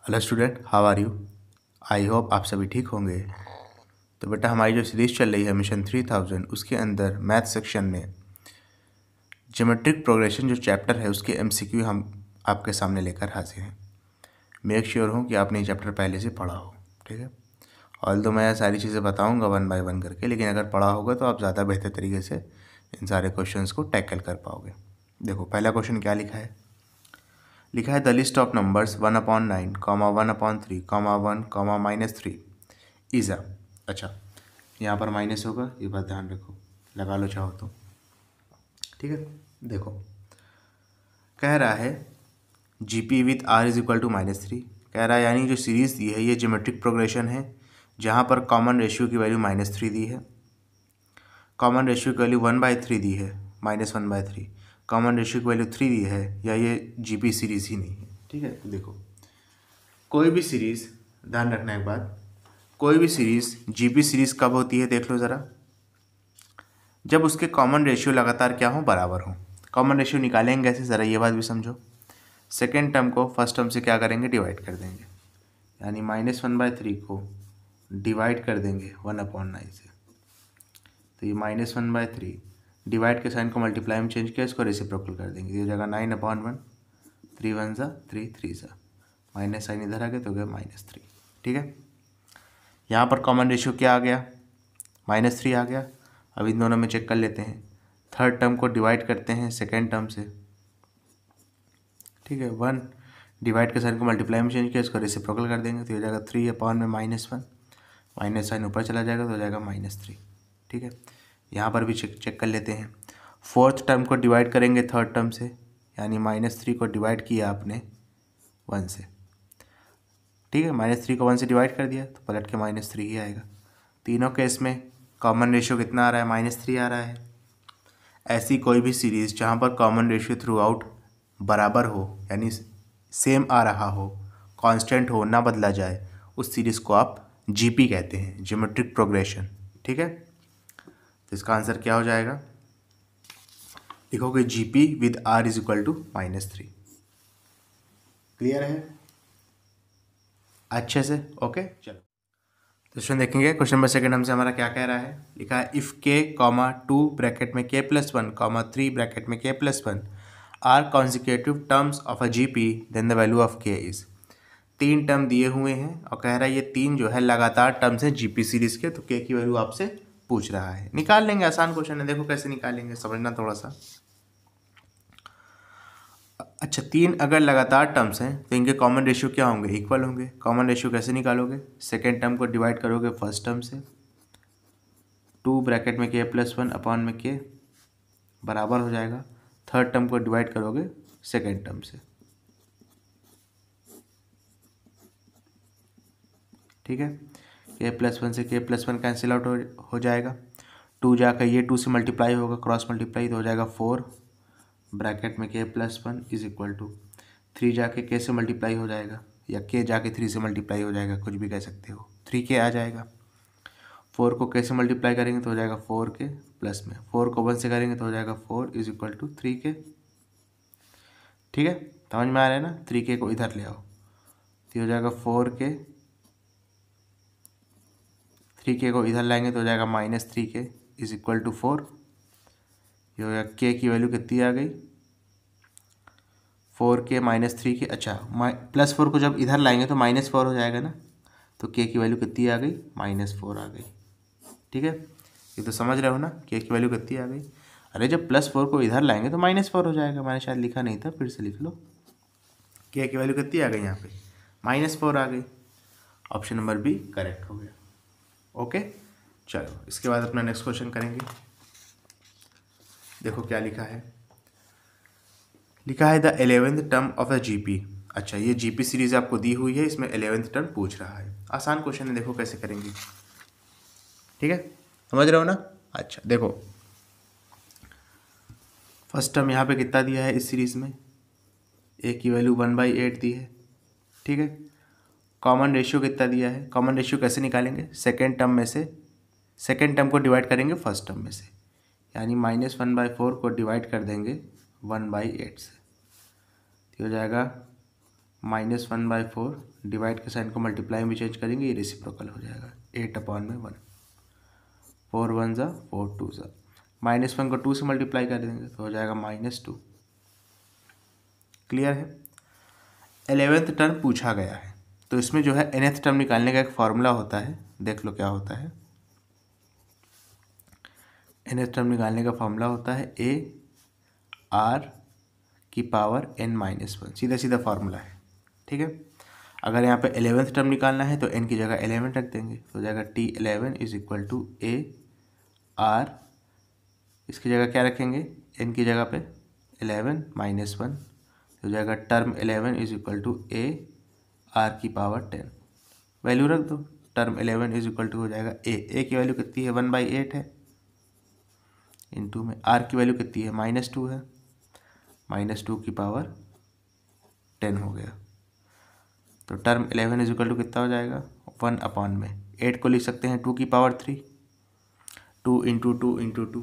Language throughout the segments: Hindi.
Hello student, how are you. I hope आप सभी ठीक होंगे। तो बेटा, हमारी जो सीरीज़ चल रही है मिशन 3000, उसके अंदर मैथ सेक्शन में ज्योमेट्रिक प्रोग्रेशन जो चैप्टर है उसके एमसीक्यू हम आपके सामने लेकर हाजिर हैं। मेक श्योर हूँ कि आपने ये चैप्टर पहले से पढ़ा हो, ठीक है। ऑल्दो मैं सारी चीज़ें बताऊँगा 1 बाय 1 करके, लेकिन अगर पढ़ा होगा तो आप ज़्यादा बेहतर तरीके से इन सारे क्वेश्चंस को टैकल कर पाओगे। देखो, पहला क्वेश्चन क्या लिखा है the list of numbers 1/9, 1/3, 1, -3 is a. अच्छा, यहाँ पर माइनस होगा, ये बात ध्यान रखो, लगा लो चाहो तो, ठीक है। देखो, कह रहा है GP with R is equal to -3। कह रहा है यानी जो सीरीज़ दी है ये ज्योमेट्रिक प्रोग्रेशन है जहाँ पर कॉमन रेशियो की वैल्यू -3 दी है, कॉमन रेशियो की वैल्यू 1/3 दी है, -1/3, कॉमन रेशियो की वैल्यू 3 दी है, या ये GP सीरीज़ ही नहीं है, ठीक है। तो देखो, कोई भी सीरीज़, ध्यान रखना एक बात, कोई भी सीरीज़ GP सीरीज़ कब होती है देख लो ज़रा, जब उसके कॉमन रेशियो लगातार क्या हो, बराबर हो। कॉमन रेशियो निकालेंगे कैसे, ज़रा ये बात भी समझो। सेकेंड टर्म को फर्स्ट टर्म से क्या करेंगे, डिवाइड कर देंगे, यानी -1/3 को डिवाइड कर देंगे 1/9 से, तो ये -1/3 डिवाइड के साइन को मल्टीप्लाई में चेंज किया, इसको रेसिप्रोकल कर देंगे, ये हो जाएगा 9/1, 3 1 ज़ा 3 3 ज़ा, माइनस साइन इधर आ गया तो हो गया -3, ठीक है। यहाँ पर कॉमन रेशियो क्या आ गया, -3 आ गया। अब इन दोनों में चेक कर लेते हैं, थर्ड टर्म को डिवाइड करते हैं सेकेंड टर्म से, ठीक है। 1 डिवाइड के साइन को मल्टीप्लाई में चेंज किया, इसको रेसिप्रोकल कर देंगे, तो हो जाएगा 3/1 में -1, माइनस साइन ऊपर चला जाएगा तो हो जाएगा -3, ठीक है। यहाँ पर भी चेक कर लेते हैं, फोर्थ टर्म को डिवाइड करेंगे थर्ड टर्म से, यानी -3 को डिवाइड किया आपने 1 से, ठीक है। -3 को 1 से डिवाइड कर दिया तो पलट के -3 ही आएगा। तीनों केस में कॉमन रेशियो कितना आ रहा है, -3 आ रहा है। ऐसी कोई भी सीरीज़ जहाँ पर कॉमन रेशियो थ्रू आउट बराबर हो, यानी सेम आ रहा हो, कांस्टेंट हो, ना बदला जाए, उस सीरीज़ को आप GP कहते हैं, ज्योमेट्रिक प्रोग्रेशन, ठीक है। तो इसका आंसर क्या हो जाएगा, लिखोगे GP with R is equal to -3। Clear है अच्छे से, ओके। चलो तो क्वेश्चन देखेंगे। क्वेश्चन नंबर सेकंड हमसे हमारा क्या कह रहा है, लिखा है इफ़ K, 2 ब्रैकेट में K+1, 3 ब्रैकेट में K+1 are consecutive terms of a GP, then the value of K is. 3 term दिए हुए हैं और कह रहा है ये 3 जो है लगातार टर्म्स हैं GP सीरीज के, तो K की वैल्यू आपसे पूछ रहा है। निकाल लेंगे, आसान क्वेश्चन है, देखो कैसे निकालेंगे, समझना थोड़ा सा। अच्छा, 3 अगर लगातार टर्म्स हैं तो इनके कॉमन रेशियो क्या होंगे, इक्वल होंगे। कॉमन रेशियो कैसे निकालोगे, सेकेंड टर्म को डिवाइड करोगे फर्स्ट टर्म से, 2 ब्रैकेट में K+1 अपॉन में K बराबर हो जाएगा, थर्ड टर्म को डिवाइड करोगे सेकेंड टर्म से, ठीक है। K+1 से K+1 कैंसिल आउट हो जाएगा, 2 जाकर ये 2 से मल्टीप्लाई होगा, क्रॉस मल्टीप्लाई तो हो जाएगा 4 ब्रैकेट में K+1 इज इक्वल टू 3 जाके K से मल्टीप्लाई हो जाएगा, या K जाके 3 से मल्टीप्लाई हो जाएगा, कुछ भी कह सकते हो, 3K आ जाएगा। 4 को K से मल्टीप्लाई करेंगे तो हो जाएगा 4K, प्लस में 4 को 1 से करेंगे तो हो जाएगा 4 इज इक्वल टू 3K, ठीक है। समझ में आ रहा है ना, 3K को इधर ले आओ तो हो जाएगा 4K, 3K को इधर लाएंगे तो हो जाएगा -3K इज इक्वल टू 4। ये हो गया K की वैल्यू कितनी आ गई, 4K -3K। अच्छा, +4 को जब इधर लाएंगे तो -4 हो जाएगा ना, तो K की वैल्यू कितनी आ गई, -4 आ गई, ठीक है। ये तो समझ रहे हो ना, K की वैल्यू कितनी आ गई। अरे जब +4 को इधर लाएंगे तो -4 हो जाएगा, मैंने शायद लिखा नहीं था, फिर से लिख लो। K की वैल्यू कितनी आ गई यहाँ पे, -4 आ गई। ऑप्शन नंबर बी करेक्ट हो गया, ओके। चलो इसके बाद अपना नेक्स्ट क्वेश्चन करेंगे। देखो क्या लिखा है the 11th term of the GP। अच्छा, ये GP सीरीज आपको दी हुई है, इसमें 11th टर्म पूछ रहा है। आसान क्वेश्चन है, देखो कैसे करेंगे, ठीक है, समझ रहे हो ना। अच्छा देखो, फर्स्ट टर्म यहाँ पे कितना दिया है इस सीरीज़ में, A की वैल्यू 1/8 दी है, ठीक है। कॉमन रेशियो कितना दिया है, कॉमन रेशियो कैसे निकालेंगे, सेकेंड टर्म में से सेकेंड टर्म को डिवाइड करेंगे फर्स्ट टर्म में से, यानी -1/4 को डिवाइड कर देंगे 1/8 से, तो हो जाएगा -1/4 डिवाइड के साइन को मल्टीप्लाई में चेंज करेंगे, ये रेसिप्रोकल हो जाएगा 8/1। 4 1 ज़ा 4 2 ज़ा, -1 को 2 से मल्टीप्लाई कर देंगे तो हो जाएगा -2। क्लियर है। 11th टर्म पूछा गया है, तो इसमें जो है nth टर्म निकालने का एक फॉर्मूला होता है, देख लो क्या होता है। nth टर्म निकालने का फॉर्मूला होता है a r की पावर n-1, सीधा सीधा फार्मूला है, ठीक है। अगर यहाँ पे 11th टर्म निकालना है तो n की जगह 11 रख देंगे, तो हो जाएगा T11 is equal to a r, इसकी जगह क्या रखेंगे, n की जगह पे 11 -1, हो जाएगा term 11 is equal to a r की पावर 10, वैल्यू रख दो। टर्म 11 इज इक्वल टू हो जाएगा a की वैल्यू कितनी है 1/8 है, इनटू में r की वैल्यू कितनी है -2 है, -2 की पावर 10 हो गया। तो टर्म 11 इज इक्वल टू कितना हो जाएगा 1 में 8 को लिख सकते हैं 2 की पावर 3, 2 इंटू 2 इंटू 2,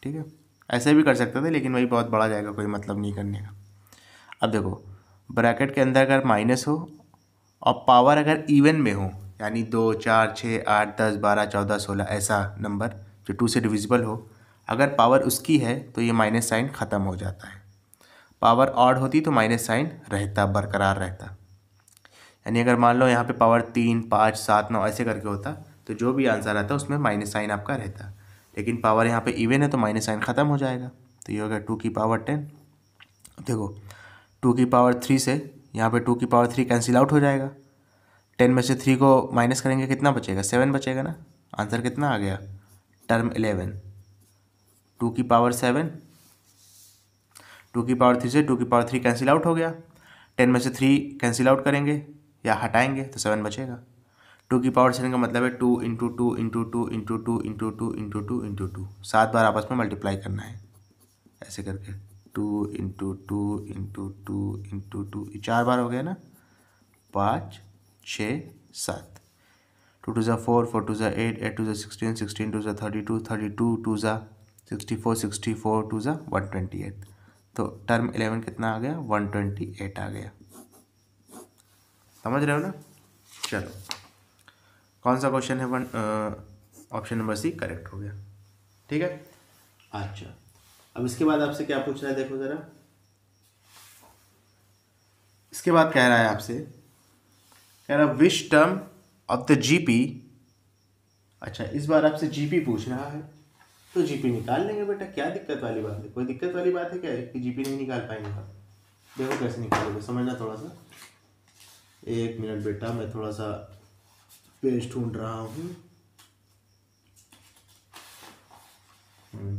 ठीक है। ऐसे भी कर सकते थे लेकिन वही बहुत बड़ा जाएगा, कोई मतलब नहीं करने का। अब देखो ब्रैकेट के अंदर अगर माइनस हो और पावर अगर इवन में हो, यानी 2 4 6 8 10 12 14 16 ऐसा नंबर जो 2 से डिविजिबल हो, अगर पावर उसकी है तो ये माइनस साइन ख़त्म हो जाता है। पावर ऑड होती तो माइनस साइन रहता, बरकरार रहता। यानी अगर मान लो यहाँ पे पावर 3 5 7 9 ऐसे करके होता तो जो भी आंसर आता उसमें माइनस साइन आपका रहता, लेकिन पावर यहाँ पे इवन है तो माइनस साइन ख़त्म हो जाएगा। तो ये होगा 2 की पावर 10। देखो 2 की पावर 3 से यहाँ पे 2 की पावर 3 कैंसिल आउट हो जाएगा, 10 में से 3 को माइनस करेंगे कितना बचेगा 7 बचेगा ना। आंसर कितना आ गया टर्म 11, 2 की पावर 7, 2 की पावर 3 से 2 की पावर 3 कैंसिल आउट हो गया, 10 में से 3 कैंसिल आउट करेंगे या हटाएंगे तो 7 बचेगा। 2 की पावर 7 का मतलब है 2 into 2 into 2 into 2 into 2 into 2 into 2, 7 बार आपस में मल्टीप्लाई करना है ऐसे करके, 2 इंटू 2 इंटू 2 इंटू 2, 4 बार हो गया ना, 5 6 7, 2 2 ज़ा 4 4 2 ज़ा 8 8 2 ज़ा 16 16 2 ज़ा 32 32 2 ज़ा 64 64 2 ज़ा 128, तो टर्म 11 कितना आ गया 128 आ गया। समझ रहे हो ना। चलो कौन सा क्वेश्चन है, ऑप्शन नंबर सी करेक्ट हो गया, ठीक है। अच्छा अब इसके बाद आपसे क्या पूछ रहा है, देखो ज़रा। इसके बाद कह रहा है आपसे, कह रहा which term of the GP, अच्छा इस बार आपसे जीपी पूछ रहा है तो जीपी निकाल लेंगे बेटा, क्या दिक्कत वाली बात है, कोई दिक्कत वाली बात है क्या है कि जीपी नहीं निकाल पाएंगे। देखो कैसे निकालोगे, समझना थोड़ा सा, 1 मिनट बेटा मैं थोड़ा सा पेज ढूंढ रहा हूँ।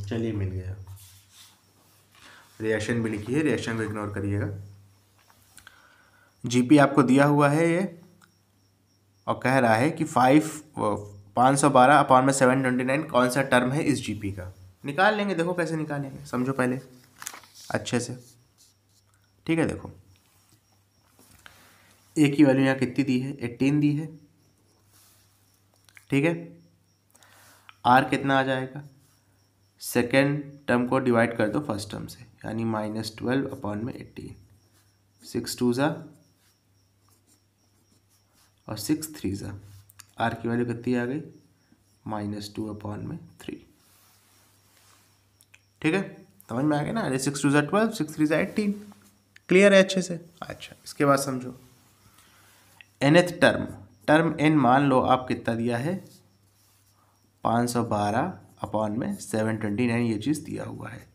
चलिए मिल गया, रिएक्शन भी लिखी है, रिएक्शन को इग्नोर करिएगा। जीपी आपको दिया हुआ है ये और कह रहा है कि 512/729 कौन सा टर्म है इस जीपी का, निकाल लेंगे। देखो कैसे निकालेंगे, समझो पहले अच्छे से, ठीक है। देखो ए की वैल्यू यहाँ कितनी दी है 18 दी है, ठीक है। आर कितना आ जाएगा, सेकेंड टर्म को डिवाइड कर दो फर्स्ट टर्म से, यानी -12/18, 6 2 ज़ा और 6 3 ज़ा, आर की वैल्यू कितनी आ गई -2/3, ठीक है। समझ में आ गया ना, अरे 6 2 ज़ा 12 6 3 ज़ा 18, क्लियर है अच्छे से। अच्छा इसके बाद समझो nth टर्म, टर्म n मान लो आप कितना दिया है 512/729, ये चीज़ दिया हुआ है।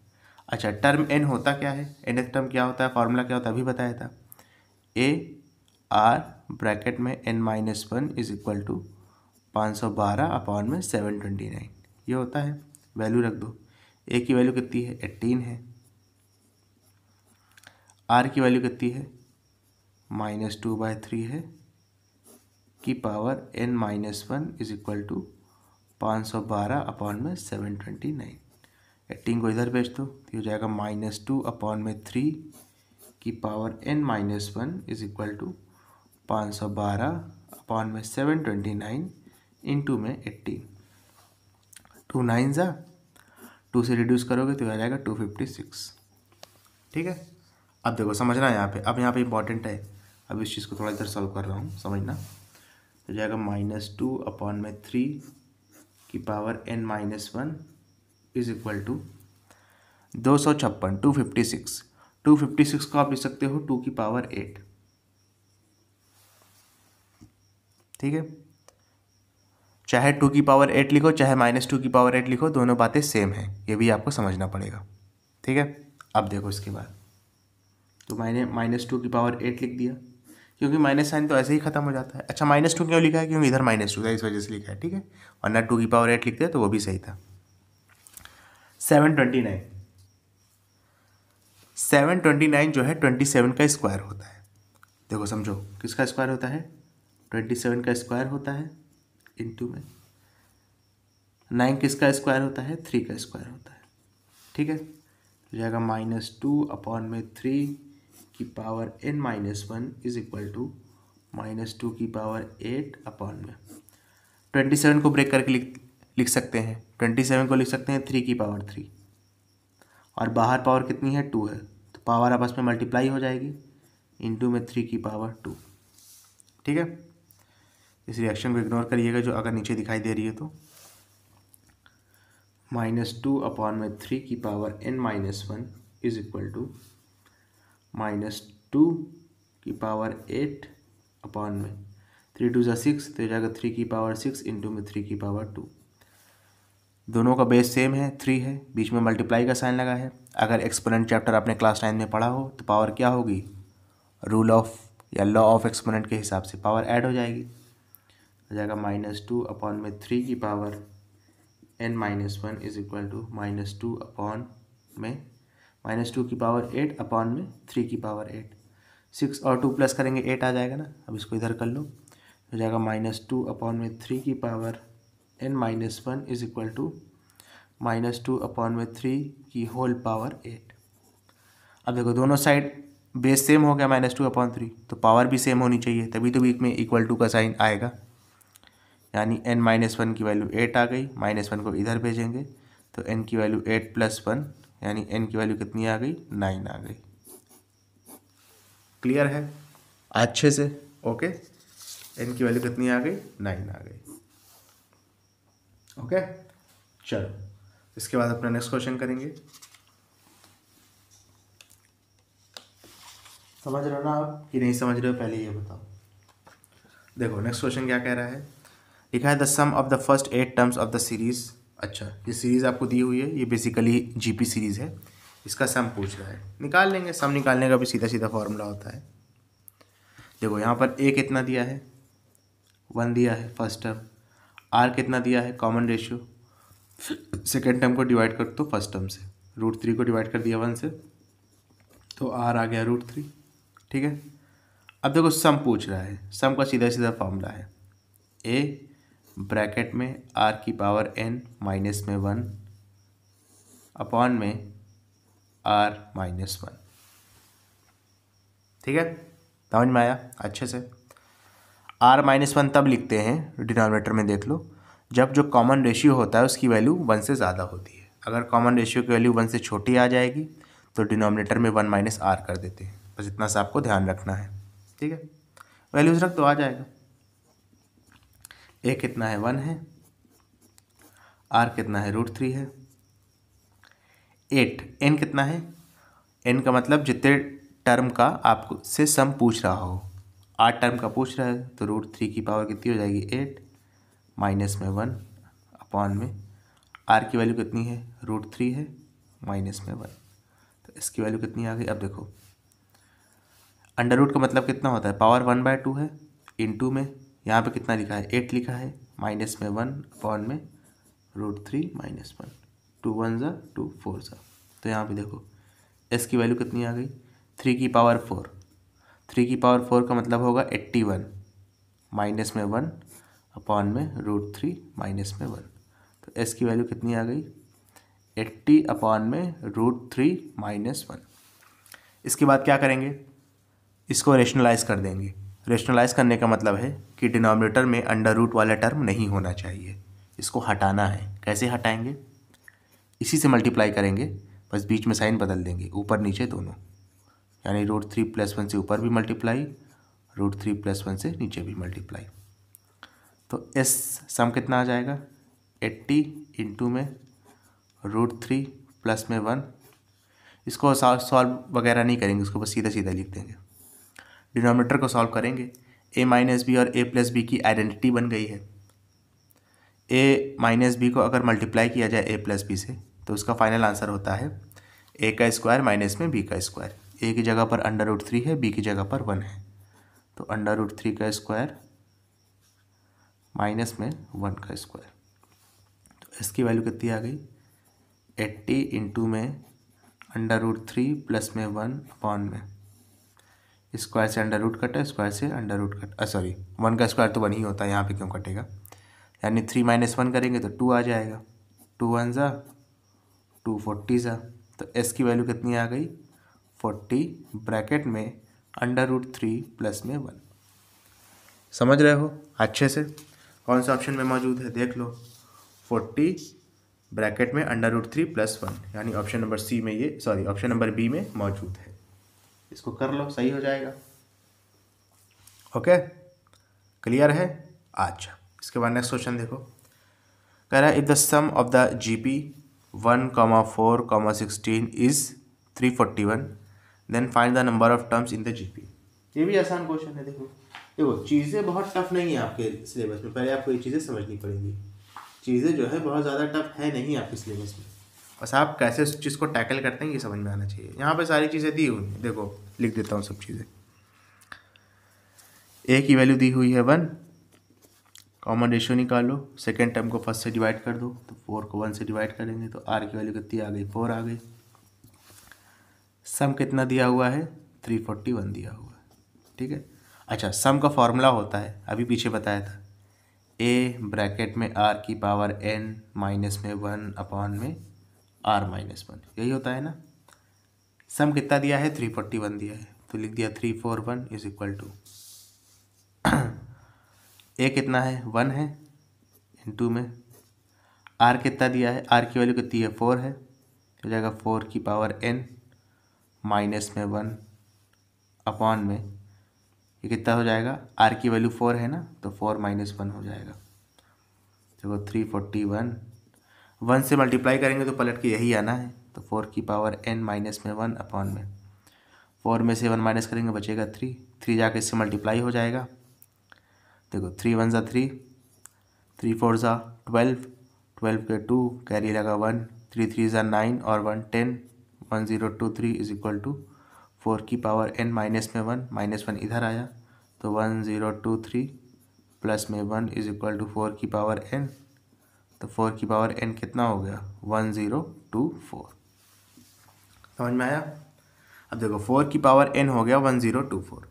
अच्छा टर्म n होता क्या है, nth टर्म क्या होता है, फार्मूला क्या होता है अभी बताया था, a r ब्रैकेट में n-1 इज इक्वल टू 512/729, ये होता है। वैल्यू रख दो, a की वैल्यू कितनी है 18 है, r की वैल्यू कितनी है -2/3 है, की power n-1 is equal to 512/729, 18 को इधर भेज दो तो हो जाएगा -2/3 की power n-1 is equal to 512/729 into में 18, 2 9 ज़ा 2 से रिड्यूस करोगे तो आ जाएगा 256, ठीक है। अब देखो समझना यहाँ पे, अब यहाँ पे इंपॉर्टेंट है, अब इस चीज़ को थोड़ा इधर सॉल्व कर रहा हूँ, समझना। तो जाएगा -2/3 की power n-1 is equal to 256, 256। 256 को आप लिख सकते हो 2 की पावर 8, ठीक है। चाहे 2 की पावर 8 लिखो, चाहे -2 की पावर 8 लिखो, दोनों बातें सेम हैं, ये भी आपको समझना पड़ेगा, ठीक है। अब देखो इसके बाद, तो मैंने -2 की पावर 8 लिख दिया, क्योंकि माइनस साइन तो ऐसे ही खत्म हो जाता है। अच्छा, -2 क्यों लिखा है? क्योंकि इधर -2 था, इस वजह से लिखा है, ठीक है। वरना 2 की पावर 8 लिखते हैं तो वो भी सही था। 729, 729 जो है 27 का स्क्वायर होता है। देखो समझो, किसका स्क्वायर होता है? 27 का स्क्वायर होता है, इंटू में 9 किसका स्क्वायर होता है? 3 का स्क्वायर होता है, ठीक है। हो जाएगा -2/3 की power n-1 is equal to -2 की पावर 8/में। 27 को ब्रेक करके लिख सकते हैं, 27 को लिख सकते हैं 3 की पावर 3, और बाहर पावर कितनी है? 2 है, तो पावर आपस में मल्टीप्लाई हो जाएगी, इंटू में 3 की पावर 2, ठीक है। इस रिएक्शन को इग्नोर करिएगा जो अगर नीचे दिखाई दे रही है तो। -2/3 की power n-1 is equal to -2 की पावर 8/में। 3 2 ज़ा 6, तो जाएगा 3 की पावर 6 इंटू में 3 की पावर 2। दोनों का बेस सेम है, 3 है, बीच में मल्टीप्लाई का साइन लगा है। अगर एक्सपोनेंट चैप्टर आपने क्लास 9 में पढ़ा हो तो पावर क्या होगी? रूल ऑफ या लॉ ऑफ एक्सपोनेंट के हिसाब से पावर ऐड हो जाएगी। हो जाएगा -2/3 की power n-1 is equal to -2 की पावर 8/में 3 की पावर 8। 6 और 2 प्लस करेंगे 8 आ जाएगा ना। अब इसको इधर कर लो, हो जाएगा -2/3 की power n-1 is equal to -2/3 की होल पावर 8। अब देखो दोनों साइड बेस सेम हो गया, -2/3, तो पावर भी सेम होनी चाहिए, तभी तो बीच में इक्वल टू का साइन आएगा। यानी n-1 की वैल्यू 8 आ गई, -1 को इधर भेजेंगे तो n की वैल्यू 8 + 1, यानी n की वैल्यू कितनी आ गई? 9 आ गई। क्लियर है अच्छे से? ओके, n की वैल्यू कितनी आ गई? 9 आ गई। ओके, चलो इसके बाद अपना नेक्स्ट क्वेश्चन करेंगे। समझ रहे हो ना आप कि नहीं समझ रहे हो? पहले ये बताओ। देखो नेक्स्ट क्वेश्चन क्या कह रहा है, लिखा है the sum of the first 8 terms of the series. अच्छा, ये सीरीज़ आपको दी हुई है, ये बेसिकली जीपी सीरीज़ है, इसका सम पूछ रहा है। निकाल लेंगे, सम निकालने का भी सीधा सीधा फॉर्मूला होता है। देखो यहाँ पर a कितना दिया है? 1 दिया है फर्स्ट टर्म। r कितना दिया है? Common ratio. सेकेंड टर्म को डिवाइड कर दो फर्स्ट टर्म से, √3 को डिवाइड कर दिया 1 से, तो r आ गया √3, ठीक है। अब देखो सम पूछ रहा है, सम का सीधा सीधा फॉर्मूला है a ब्रैकेट में r की पावर n-1 अपॉन में r-1, ठीक है। समझ में आया अच्छे से? r-1 तब लिखते हैं, डिनोमिनेटर में देख लो, जब जो कॉमन रेशियो होता है उसकी वैल्यू 1 से ज़्यादा होती है। अगर कॉमन रेशियो की वैल्यू 1 से छोटी आ जाएगी तो डिनोमिनेटर में 1 - r कर देते हैं। बस इतना सा आपको ध्यान रखना है, ठीक है। वैल्यूज रख तो आ जाएगा। a कितना है? 1 है, r कितना है? √3 है, 8, n कितना है? n का मतलब जितने टर्म का आपको से सम पूछ रहा हो, 8 टर्म का पूछ रहा है, तो √3 की पावर कितनी हो जाएगी? 8 -1 अपॉन में r की वैल्यू कितनी है? √3 है, -1, तो इसकी वैल्यू कितनी आ गई? अब देखो अंडर रूट का मतलब कितना होता है? पावर 1/2 है, इंटू में यहाँ पे कितना लिखा है? 8 लिखा है, -1 अपॉन में √3 - 1, 2 1 ज़ा 2 4 ज़ा, तो यहाँ पे देखो s की वैल्यू कितनी आ गई? 3 की पावर 4। 3 की पावर 4 का मतलब होगा 81, -1 अपॉन में √3 - 1, तो s की वैल्यू कितनी आ गई? 80 अपॉन में √3 - 1। इसके बाद क्या करेंगे? इसको रेशनलाइज कर देंगे। रेशनलाइज करने का मतलब है कि डिनोमिनेटर में अंडर रूट वाला टर्म नहीं होना चाहिए, इसको हटाना है। कैसे हटाएंगे? इसी से मल्टीप्लाई करेंगे, बस बीच में साइन बदल देंगे, ऊपर नीचे दोनों, यानी √3 + 1 से ऊपर भी मल्टीप्लाई, √3 + 1 से नीचे भी मल्टीप्लाई। तो एस सम कितना आ जाएगा 80 इंटू में √3 प्लस में 1। इसको सॉल्व वगैरह नहीं करेंगे, उसको बस सीधा सीधा लिख देंगे। डिनोमिनेटर को सॉल्व करेंगे, a माइनस बी और a प्लस बी की आइडेंटिटी बन गई है। a माइनस बी को अगर मल्टीप्लाई किया जाए a प्लस बी से तो उसका फाइनल आंसर होता है a का स्क्वायर माइनस में b का स्क्वायर। a की जगह पर √3 है, b की जगह पर 1 है, तो √3 का स्क्वायर माइनस में 1 का स्क्वायर। तो इसकी वैल्यू कितनी आ गई 80 इंटू में √3 प्लस में 1 अपॉन में स्क्वायर से अंडर रूट कटा, स्क्वायर से अंडर रूट कट सॉरी 1 का स्क्वायर तो 1 ही होता है, यहाँ पे क्यों कटेगा, यानी 3 - 1 करेंगे तो 2 आ जाएगा। 2 1 ज़ा 2 40 ज़ा, तो एस की वैल्यू कितनी आ गई 40 ब्रैकेट में √3 प्लस में 1। समझ रहे हो अच्छे से कौन सा ऑप्शन में मौजूद है, देख लो 40 ब्रैकेट में √3 प्लस 1, यानी ऑप्शन नंबर सी में ये ऑप्शन नंबर बी में मौजूद है। इसको कर लो, सही हो जाएगा। ओके क्लियर है। अच्छा इसके बाद नेक्स्ट क्वेश्चन देखो, कह रहा है if the sum of the GP 1, 4, 16 is 341 then find the number of terms in the GP. ये भी आसान क्वेश्चन है। देखो देखो चीज़ें बहुत टफ नहीं है आपके सिलेबस में, पहले आपको ये चीज़ें समझनी पड़ेंगी। चीज़ें जो है बहुत ज़्यादा टफ है नहीं आपके सिलेबस में, बस आप कैसे उस चीज़ को टैकल करते हैं ये समझ में आना चाहिए। यहाँ पे सारी चीज़ें दी हुई हैं, देखो लिख देता हूँ सब चीज़ें। ए की वैल्यू दी हुई है 1, कॉमन रेशियो निकालो, सेकेंड टर्म को फर्स्ट से डिवाइड कर दो, तो 4 को 1 से डिवाइड करेंगे तो आर की वैल्यू कितनी आ गई 4 आ गई। सम कितना दिया हुआ है 341 दिया हुआ है, ठीक है। अच्छा सम का फॉर्मूला होता है, अभी पीछे बताया था, ए ब्रैकेट में आर की पावर n माइनस में 1 अपॉन में r माइनस 1, यही होता है ना। सम कितना दिया है 341 दिया है, तो लिख दिया 341 इज इक्वल टू ए कितना है 1 है इंटू में आर कितना दिया है, आर की वैल्यू कितनी है 4 है, हो जाएगा 4 की पावर n माइनस में 1 अपॉन में ये कितना हो जाएगा, आर की वैल्यू 4 है ना तो 4 - 1 हो जाएगा। देखो 341 1 से मल्टीप्लाई करेंगे तो पलट के यही आना है, तो 4 की पावर n माइनस में 1 अपॉन में 4 में से 1 माइनस करेंगे बचेगा 3 जाके इससे मल्टीप्लाई हो जाएगा। देखो 3 1 ज़ा 3, 3 4 ज़ा 12, 12 के 2 कैरी लगा 1, 3 3 ज़ा 9 और 1 10, 1023 इज इक्वल टू 4 की पावर n माइनस में 1 -1 इधर आया तो 1023 प्लस में 1 इज इक्वल टू 4 की पावर n, तो 4 की पावर n कितना हो गया 1024। समझ में आया। अब देखो 4 की पावर n हो गया 1024।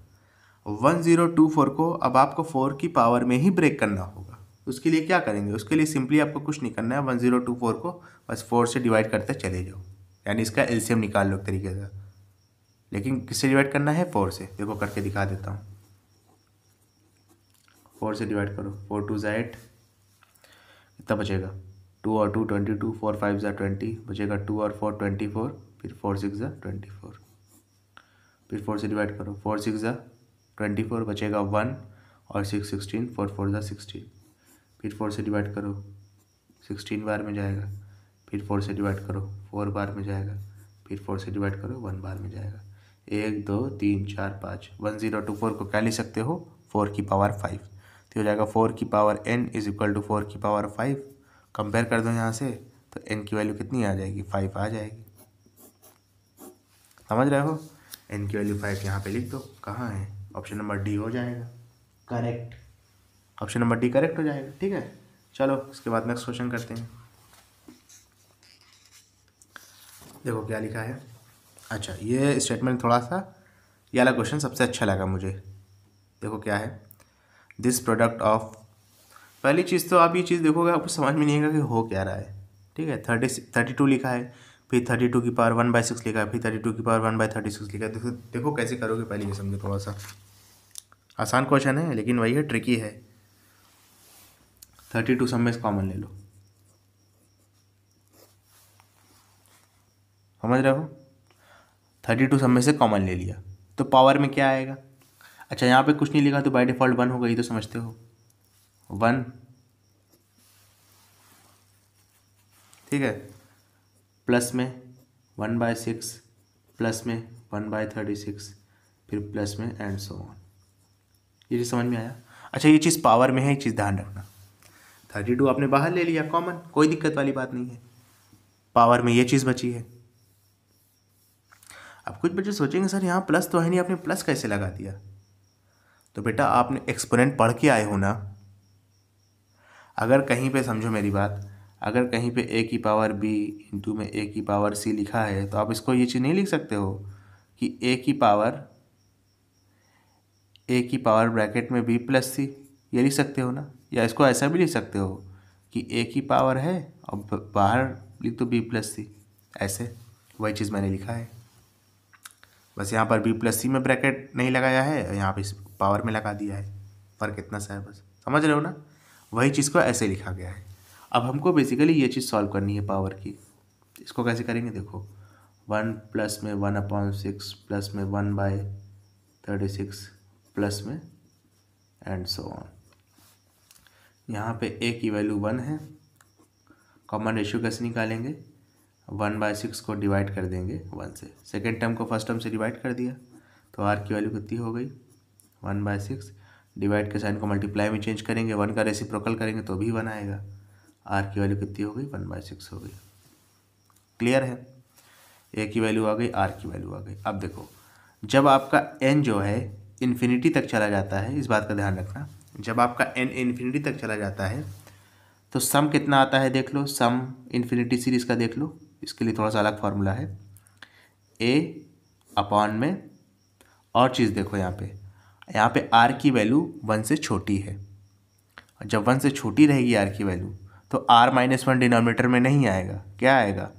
1024 को अब आपको 4 की पावर में ही ब्रेक करना होगा। उसके लिए क्या करेंगे, उसके लिए सिंपली आपको कुछ नहीं करना है, 1024 को बस 4 से डिवाइड करते चले जाओ, यानी इसका एलसीएम निकाल लो एक तरीके से। लेकिन किससे डिवाइड करना है 4 से, देखो करके दिखा देता हूँ। 4 से डिवाइड करो, 4 2 ज़ा 8, कितना बचेगा 2 और 2 22, 4 5 ज़ा 20, बचेगा 2 और 4 24, फिर 4 6 ज़ा 24, फिर 4 से डिवाइड करो, 4 6 ज़ा 24 बचेगा 1 और 6 16, 4 4 ज़ा 16, फिर 4 से डिवाइड करो 16 बार में जाएगा, फिर 4 से डिवाइड करो 4 बार में जाएगा, फिर 4 से डिवाइड करो 1 बार में जाएगा। 1 2 3 4 5 1024 को क्या लिख सकते हो 4 की पावर 5, तो हो जाएगा 4 की power n is equal to 4 की पावर 5। कंपेयर कर दो यहाँ से तो n की वैल्यू कितनी आ जाएगी 5 आ जाएगी। समझ रहे हो, n की वैल्यू 5 यहाँ पे लिख दो, कहाँ है ऑप्शन नंबर डी हो जाएगा correct, option number D correct हो जाएगा। ठीक है चलो इसके बाद नेक्स्ट क्वेश्चन करते हैं। देखो क्या लिखा है। अच्छा ये स्टेटमेंट थोड़ा सा, ये वाला क्वेश्चन सबसे अच्छा लगा मुझे। देखो क्या है, दिस प्रोडक्ट ऑफ, पहली चीज़ तो आप ये चीज़ देखोगे आपको समझ में नहीं आएगा कि हो क्या रहा है। ठीक है 32 लिखा है, फिर 32 की पावर 1/6 लिखा है, फिर 32 की पावर 1/36 लिखा है। देखो कैसे करोगे, पहले ये समझो। थोड़ा सा आसान क्वेश्चन है लेकिन वही है, ट्रिकी है। 32 सब में कॉमन ले लो, समझ रहे हो, 32 सब में से कॉमन ले लिया तो पावर में क्या आएगा। अच्छा यहाँ पे कुछ नहीं लिखा तो बाय डिफ़ॉल्ट 1 होगा, ये तो समझते हो 1, ठीक है, प्लस में 1/6, प्लस में 1/36, फिर प्लस में एंड सो ऑन। ये चीज़ समझ में आया। अच्छा ये चीज़ पावर में है, एक चीज़ ध्यान रखना, 32 आपने बाहर ले लिया कॉमन, कोई दिक्कत वाली बात नहीं है, पावर में ये चीज़ बची है। अब कुछ बच्चे सोचेंगे सर यहाँ प्लस तो है नहीं, आपने प्लस कैसे लगा दिया? तो बेटा आपने एक्सपोनेंट पढ़ के आए हो ना। अगर कहीं पे समझो मेरी बात, अगर कहीं पे a की पावर b इंटू में a की पावर c लिखा है तो आप इसको ये चीज़ नहीं लिख सकते हो कि a की पावर ब्रैकेट में b प्लस c, ये लिख सकते हो ना। या इसको ऐसा भी लिख सकते हो कि a की पावर है और बाहर लिख दो b प्लस c, ऐसे वही चीज़ मैंने लिखा है। बस यहाँ पर b प्लस सी में ब्रैकेट नहीं लगाया है और यहाँ पे इस पावर में लगा दिया है, फ़र्क इतना सा है, बस समझ रहे हो ना। वही चीज़ को ऐसे लिखा गया है। अब हमको बेसिकली ये चीज़ सॉल्व करनी है पावर की। इसको कैसे करेंगे देखो, 1 प्लस में 1/6 प्लस में 1/36 प्लस में एंड सो ऑन। यहाँ पे a की वैल्यू 1 है, कॉमन रेशियो कैसे निकालेंगे, 1/6 को डिवाइड कर देंगे 1 से, सेकेंड टर्म को फर्स्ट टर्म से डिवाइड कर दिया तो r की वैल्यू कितनी हो गई 1/6, डिवाइड के साइन को मल्टीप्लाई में चेंज करेंगे, 1 का रेसिप्रोकल करेंगे तो भी 1 आएगा, r की वैल्यू कितनी हो गई 1/6 हो गई। क्लियर है, a की वैल्यू आ गई, r की वैल्यू आ गई। अब देखो जब आपका n जो है इन्फिनिटी तक चला जाता है, इस बात का ध्यान रखना, जब आपका n इन्फिनिटी तक चला जाता है तो सम कितना आता है देख लो, सम इन्फिनिटी सीरीज़ का देख लो। इसके लिए थोड़ा सा अलग फार्मूला है, a अपॉन में, और चीज़ देखो यहाँ पे r की वैल्यू 1 से छोटी है, और जब 1 से छोटी रहेगी r की वैल्यू तो r-1 डिनोमिनेटर में नहीं आएगा, क्या आएगा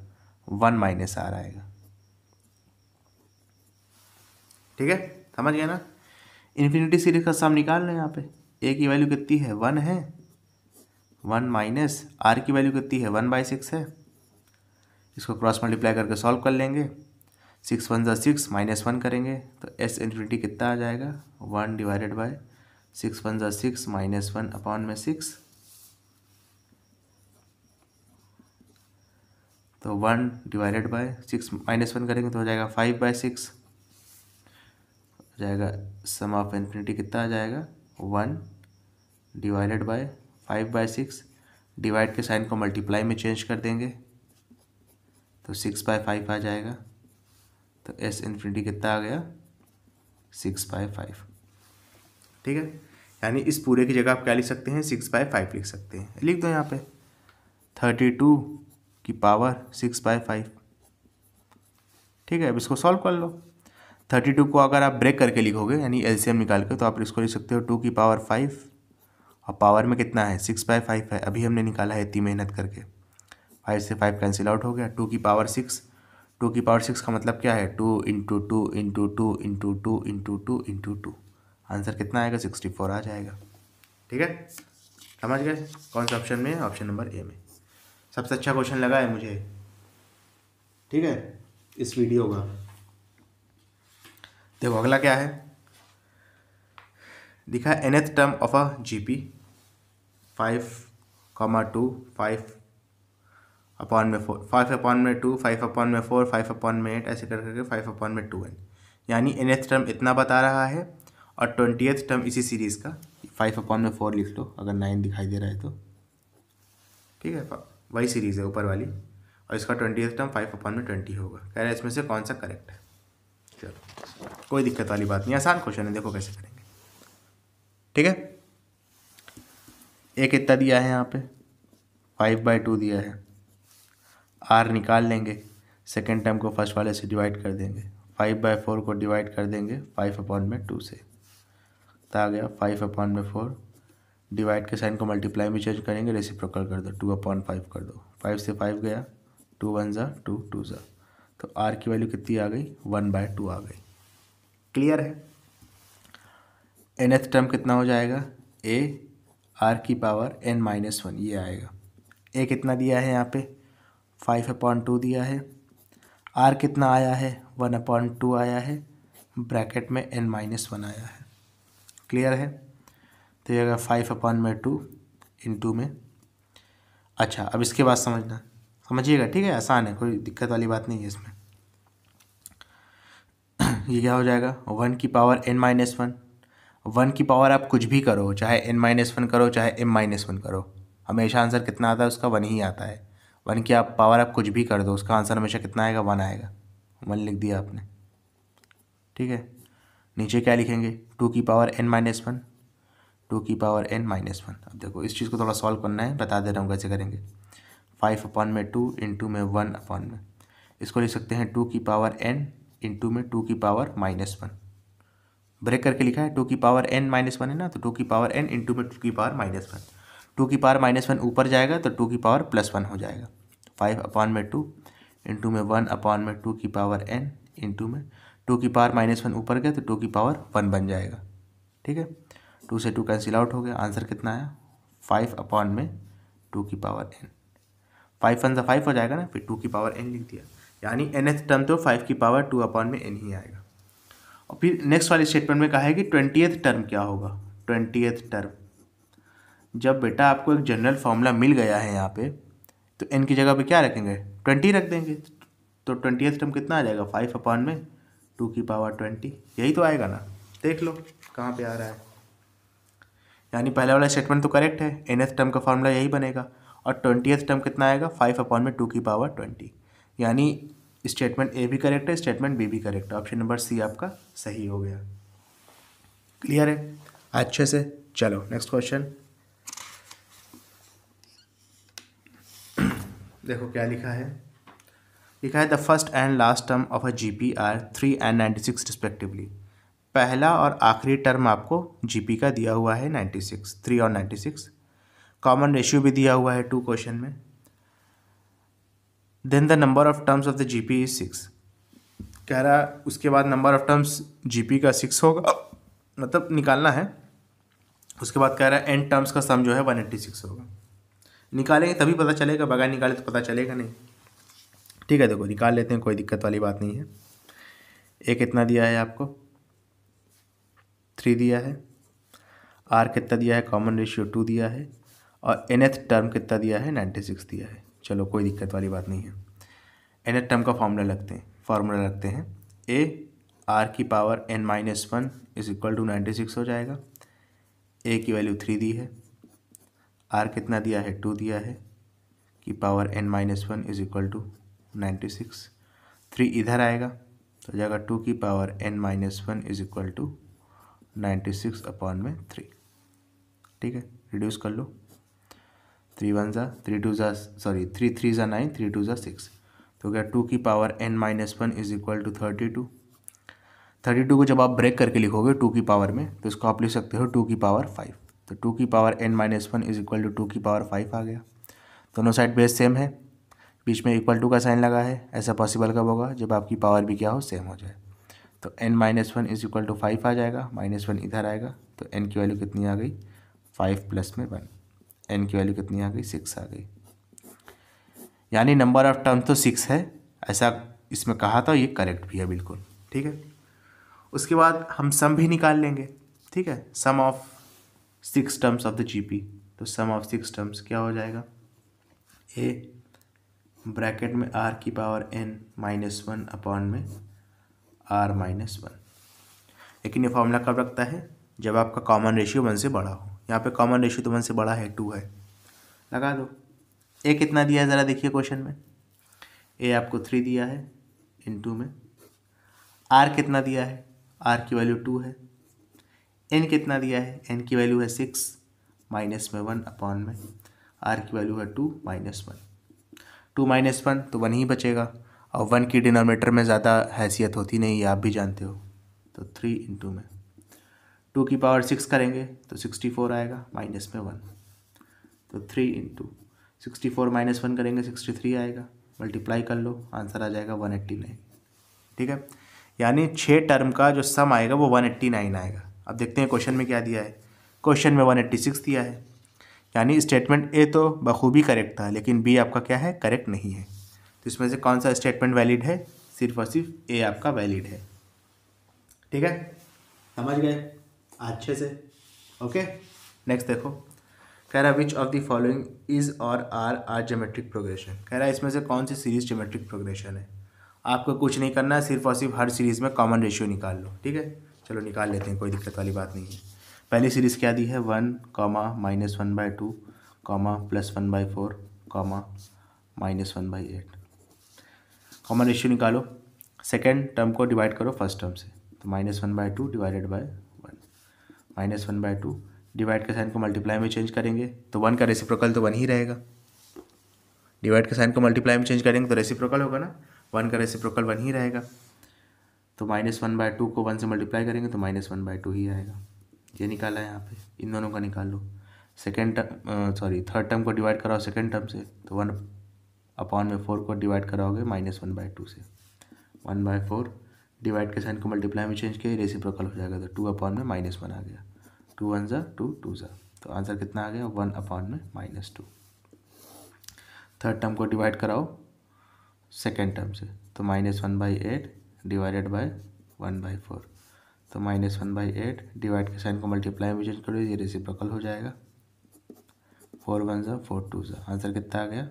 1 - r आएगा। ठीक है, समझ गया ना। इन्फिनिटी सीरीज का सम निकाल लें, यहाँ पे a की वैल्यू कितनी है 1 है, 1 माइनस r की वैल्यू कितनी है 1/6 है, इसको क्रॉस मल्टीप्लाई करके सॉल्व कर लेंगे, 6 1 ज़ा 6 -1 करेंगे तो s इन्फिनिटी कितना आ जाएगा 1 डिवाइडेड बाय 6 1 ज़ा 6 -1 अपॉन में 6, तो 1 डिवाइडेड बाय 6 -1 करेंगे तो हो जाएगा 5/6, हो जाएगा सम ऑफ इन्फिनिटी कितना आ जाएगा 1 डिवाइडेड बाय 5/6, डिवाइड के साइन को मल्टीप्लाई में चेंज कर देंगे तो 6/5 आ जाएगा, तो s इन्फिनिटी कितना आ गया 6/5। ठीक है, यानी इस पूरे की जगह आप क्या लिख सकते हैं 6/5 लिख सकते हैं, लिख दो यहाँ पे 32 की पावर 6/5। ठीक है, अब इसको सॉल्व कर लो। 32 को अगर आप ब्रेक करके लिखोगे यानी एलसीएम निकाल के, तो आप इसको लिख सकते हो 2 की पावर 5, और पावर में कितना है 6/5 है, अभी हमने निकाला है इतनी मेहनत करके, 5 से 5 कैंसिल आउट हो गया, 2 की पावर 6, 2 की पावर 6 का मतलब क्या है 2 into 2 into 2 into 2 into 2 into 2, answer कितना आएगा 64 आ जाएगा। ठीक है, समझ गए कौन सा ऑप्शन में है, ऑप्शन नंबर ए में सबसे अच्छा क्वेश्चन लगा है मुझे। ठीक है, इस वीडियो का देखो अगला क्या है, दिखा nth term of a GP 5,2 5 upon में 4, 5 अपॉन में 2 5 अपॉन में 4 5 अपॉन में 8 ऐसे करके 5 अपॉन में 2n, यानी nth टर्म इतना बता रहा है, और 20th टर्म इसी सीरीज़ का 5 अपॉन में 4 लिख लो अगर 9 दिखाई दे रहा है तो। ठीक है, वही सीरीज़ है ऊपर वाली, और इसका 20th टर्म 5 अपॉन में 20 होगा। कह रहा है इसमें से कौन सा करेक्ट है। चलो कोई दिक्कत वाली बात नहीं, आसान क्वेश्चन है, देखो कैसे करेंगे। ठीक है, ए कितना दिया है यहाँ पे 5/2 दिया है, r निकाल लेंगे, सेकेंड टर्म को फर्स्ट वाले से डिवाइड कर देंगे, 5/4 को डिवाइड कर देंगे 5 अपॉन में 2 से, तो आ गया 5 अपॉन में 4, डिवाइड के साइन को मल्टीप्लाई में चेंज करेंगे, रेसिप्रोकल कर दो 2/5 कर दो, 5 से 5 गया, 2 1 ज़ा 2 2 ज़ा, तो r की वैल्यू कितनी आ गई 1/2 आ गई। क्लियर है, nth टर्म कितना हो जाएगा a r की पावर n-1 ये आएगा। a कितना दिया है यहाँ पे 5/2 दिया है, r कितना आया है 1/2 आया है, ब्रैकेट में n-1 आया है। क्लियर है? तो ये अगर 5/2 इंटू में, अच्छा अब इसके बाद समझिएगा, ठीक है, आसान है, कोई दिक्कत वाली बात नहीं है इसमें। ये क्या हो जाएगा 1 की पावर n-1। 1 की पावर आप कुछ भी करो, चाहे n-1 करो चाहे m-1 करो, हमेशा आंसर कितना आता है उसका 1 ही आता है। 1 की आप पावर आप कुछ भी कर दो, उसका आंसर हमेशा कितना आएगा 1 आएगा। 1 लिख दिया आपने, ठीक है। नीचे क्या लिखेंगे 2 की पावर n-1, 2 की पावर n-1। अब देखो इस चीज़ को थोड़ा सॉल्व करना है, बता दे रहा हूँ कैसे करेंगे। 5/2 इंटू में 1/, इसको लिख सकते हैं 2 की पावर n इंटू में 2 की पावर -1। ब्रेक करके लिखा है 2 की पावर n-1 है ना, तो 2 की पावर n इंटू में 2 की पावर -1। 2 की पावर -1 ऊपर जाएगा तो 2 की पावर +1 हो जाएगा। 5/2 इंटू में 1/2 की पावर n इंटू में 2 की पावर -1 ऊपर गया तो 2 की पावर 1 बन जाएगा, ठीक है। 2 से 2 कैंसिल आउट हो गया, आंसर कितना आया 5/2 की पावर n। 5 1 5 हो जाएगा ना, फिर 2 की पावर n लिख दिया, यानी nth टर्म तो 5 की पावर 2/n ही आएगा। और फिर नेक्स्ट वाले स्टेटमेंट में कहा है कि 20th टर्म क्या होगा। 20th टर्म, जब बेटा आपको एक जनरल फार्मूला मिल गया है यहाँ पे, तो n की जगह पे क्या रखेंगे 20 रख देंगे, तो 20th टर्म कितना आ जाएगा 5/2 की पावर 20, यही तो आएगा ना। देख लो कहाँ पे आ रहा है, यानी पहले वाला स्टेटमेंट तो करेक्ट है, nth टर्म का फार्मूला यही बनेगा। और 20th टर्म कितना आएगा 5/2 की पावर 20, यानी स्टेटमेंट ए भी करेक्ट है, स्टेटमेंट बी भी करेक्ट है, ऑप्शन नंबर सी आपका सही हो गया। क्लियर है अच्छे से? चलो नेक्स्ट क्वेश्चन देखो क्या लिखा है। लिखा है the first and last term of a GP are 3 and 96 respectively. पहला और आखिरी टर्म आपको जीपी का दिया हुआ है 96, 3 और 96। कॉमन रेशियो भी दिया हुआ है 2 क्वेश्चन में। Then the number of terms of the GP is 6। कह रहा उसके बाद नंबर ऑफ टर्म्स जीपी का 6 होगा, मतलब निकालना है। उसके बाद कह रहा है एन टर्म्स का सम जो है 186 होगा। निकालेंगे तभी पता चलेगा, बगैर निकाले तो पता चलेगा नहीं, ठीक है। देखो निकाल लेते हैं, कोई दिक्कत वाली बात नहीं है। ए कितना दिया है आपको 3 दिया है, आर कितना दिया है कॉमन रेशियो 2 दिया है, और nth टर्म कितना दिया है 96 दिया है। चलो कोई दिक्कत वाली बात नहीं है। nth टर्म का फार्मूला लगते हैं ए आर की power n-1 is equal to 96 हो जाएगा। ए की वैल्यू 3 दी है, आर कितना दिया है 2 दिया है, की power n-1 is equal to 96। 3 इधर आएगा तो हो जाएगा 2 की power n-1 is equal to 96/3, ठीक है। रिड्यूस कर लो, 3 1 जा 3 2 जा, सॉरी 3 3 जा 9, 3 2 जा 6, तो क्या 2 की power n-1 is equal to 32। 32 को जब आप ब्रेक करके लिखोगे 2 की पावर में, तो इसको आप लिख सकते हो 2 की पावर 5। तो 2 की power n-1 is equal to 2 की पावर 5 आ गया। दोनों साइड बेस सेम है, बीच में इक्वल टू का साइन लगा है। ऐसा पॉसिबल कब होगा जब आपकी पावर भी क्या हो सेम हो जाए। तो n-1 इज इक्वल टू 5 आ जाएगा, -1 इधर आएगा, तो n की वैल्यू कितनी आ गई 5 + 1, n की वैल्यू कितनी आ गई 6 आ गई। यानी नंबर ऑफ टर्म तो 6 है, ऐसा इसमें कहा था, ये करेक्ट भी है बिल्कुल, ठीक है। उसके बाद हम सम भी निकाल लेंगे, ठीक है। Sum of 6 terms of the GP, तो सम ऑफ 6 टर्म्स क्या हो जाएगा ए ब्रैकेट में आर की पावर n-1 अपॉन में r-1। लेकिन ये फॉर्मूला कब रखता है जब आपका कॉमन रेशियो 1 से बड़ा हो। यहाँ पे कॉमन रेशियो तो 1 से बड़ा है, 2 है, लगा दो। ए कितना दिया है ज़रा देखिए क्वेश्चन में, ए आपको 3 दिया है इंटू में, आर कितना दिया है, आर की वैल्यू 2 है, एन कितना दिया है, एन की वैल्यू है 6 -1 अपॉन में आर की वैल्यू है 2 -1। 2 -1 तो 1 ही बचेगा, और 1 की डिनोमिनेटर में ज़्यादा हैसियत होती नहीं, ये आप भी जानते हो। तो 3 इंटू में 2 की पावर 6 करेंगे तो 64 आएगा -1, तो 3 इंटू 64 -1 करेंगे 63 आएगा, मल्टीप्लाई कर लो, आंसर आ जाएगा 189, ठीक है। यानी 6 टर्म का जो सम आएगा वो 189 आएगा। अब देखते हैं क्वेश्चन में क्या दिया है। क्वेश्चन में 186 दिया है, यानी स्टेटमेंट ए तो बखूबी करेक्ट था, लेकिन बी आपका क्या है करेक्ट नहीं है। तो इसमें से कौन सा स्टेटमेंट वैलिड है, सिर्फ और सिर्फ ए आपका वैलिड है, ठीक है। समझ गए अच्छे से। ओके, नेक्स्ट देखो, कह रहा है which of the following is और आर ज्योमेट्रिक प्रोग्रेशन। कह रहा है इसमें से कौन सी सीरीज ज्योमेट्रिक प्रोग्रेशन है। आपको कुछ नहीं करना है, सिर्फ और सिर्फ हर सीरीज़ में कॉमन रेशियो निकाल लो। ठीक है, चलो निकाल लेते हैं, कोई दिक्कत वाली बात नहीं है। पहली सीरीज़ क्या दी है, 1, -1/2, +1/4, -1/8। कॉमन रेशियो निकालो, सेकेंड टर्म को डिवाइड करो फर्स्ट टर्म से, तो -1/2 डिवाइडेड बाय 1, -1/2 डिवाइड के साइन को मल्टीप्लाई में चेंज करेंगे तो 1 का रेसिप्रोकल तो 1 ही रहेगा। डिवाइड के साइन को मल्टीप्लाई में चेंज करेंगे तो रेसिप्रोकल होगा ना, 1 का रेसिप्रोकल 1 ही रहेगा। तो -1/2 को 1 से मल्टीप्लाई करेंगे तो -1/2 ही आएगा। ये निकाला है यहाँ पे, इन दोनों का निकाल लो। थर्ड टर्म को डिवाइड कराओ सेकेंड टर्म से, तो 1/4 को डिवाइड कराओगे -1/2 से, 1/4 डिवाइड के साइन को मल्टीप्लाई में चेंज किया, रेसिप्रोकल हो जाएगा, तो 2/-1 आ गया। 2 1 ज़ा 2 2 ज़ा, तो आंसर कितना आ गया, 1/-2। थर्ड टर्म को डिवाइड कराओ सेकेंड टर्म से, तो -1/8 डिवाइडेड बाय 1/4, तो -1/8 डिवाइड के साइन को मल्टीप्लाई में चेंज करो, ये रेसिप्रोकल हो जाएगा। 4 1 ज़ा 4 2 ज़ा, आंसर कितना आ गया,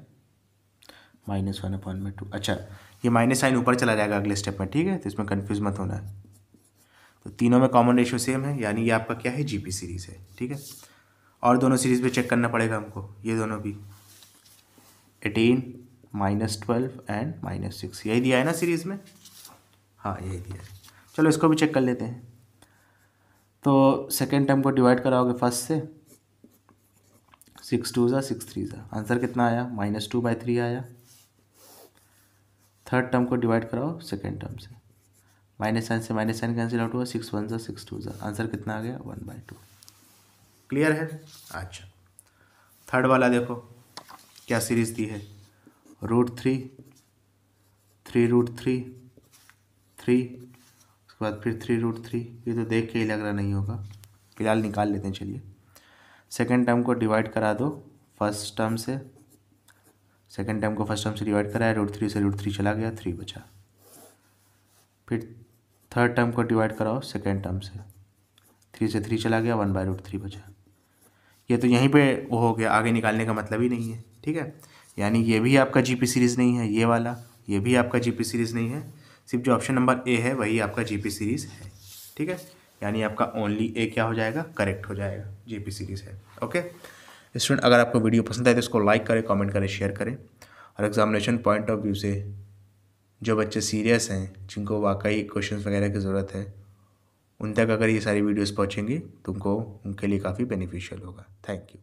-1/2। अच्छा, ये माइनस साइन ऊपर चला जाएगा अगले स्टेप में, ठीक है, तो इसमें कन्फ्यूज मत होना है। तो तीनों में कॉमन रेशियो सेम है, यानी ये आपका क्या है, जीपी सीरीज़ है। ठीक है, और दोनों सीरीज़ पे चेक करना पड़ेगा हमको, ये दोनों भी 18, -12 एंड -6, यही दिया है ना सीरीज़ में, हाँ यही दिया है। चलो इसको भी चेक कर लेते हैं। तो सेकेंड टर्म को डिवाइड कराओगे फर्स्ट से, 6 2 ज़ा 6 3 ज़ा, आंसर कितना आया, -2/3 आया। थर्ड टर्म को डिवाइड कराओ सेकेंड टर्म से, माइनस साइन से माइनस साइन कैंसिल आउट हुआ, 6 1 ज़ा 6 2 ज़ा, आंसर कितना आ गया, 1/2। क्लियर है। अच्छा, थर्ड वाला देखो क्या सीरीज़ दी है, √3, 3√3, 3, उसके बाद फिर 3√3, ये तो देख के ही लग रहा नहीं होगा, फिलहाल निकाल लेते हैं। चलिए, सेकेंड टर्म को डिवाइड करा दो फर्स्ट टर्म से, सेकेंड टर्म को फर्स्ट टर्म से डिवाइड कराया, √3 से √3 चला गया, 3 बचा। फिर थर्ड टर्म को डिवाइड कराओ सेकेंड टर्म से, 3 से 3 चला गया, 1/√3 बचा। ये तो यहीं पे वो हो गया, आगे निकालने का मतलब ही नहीं है। ठीक है, यानी ये भी आपका जीपी सीरीज़ नहीं है, ये वाला, ये भी आपका जीपी सीरीज़ नहीं है, सिर्फ जो ऑप्शन नंबर ए है वही आपका जीपी सीरीज़ है। ठीक है, यानी आपका ओनली ए क्या हो जाएगा, करेक्ट हो जाएगा, जीपी सीरीज़ है। ओके स्टूडेंट, अगर आपको वीडियो पसंद आए तो इसको लाइक करें, कमेंट करें, शेयर करें, और एग्जामिनेशन पॉइंट ऑफ व्यू से जो बच्चे सीरियस हैं, जिनको वाकई क्वेश्चंस वगैरह की ज़रूरत है, उन तक अगर ये सारी वीडियोस पहुँचेंगी तुमको, उनके लिए काफ़ी बेनिफिशियल होगा। Thank you.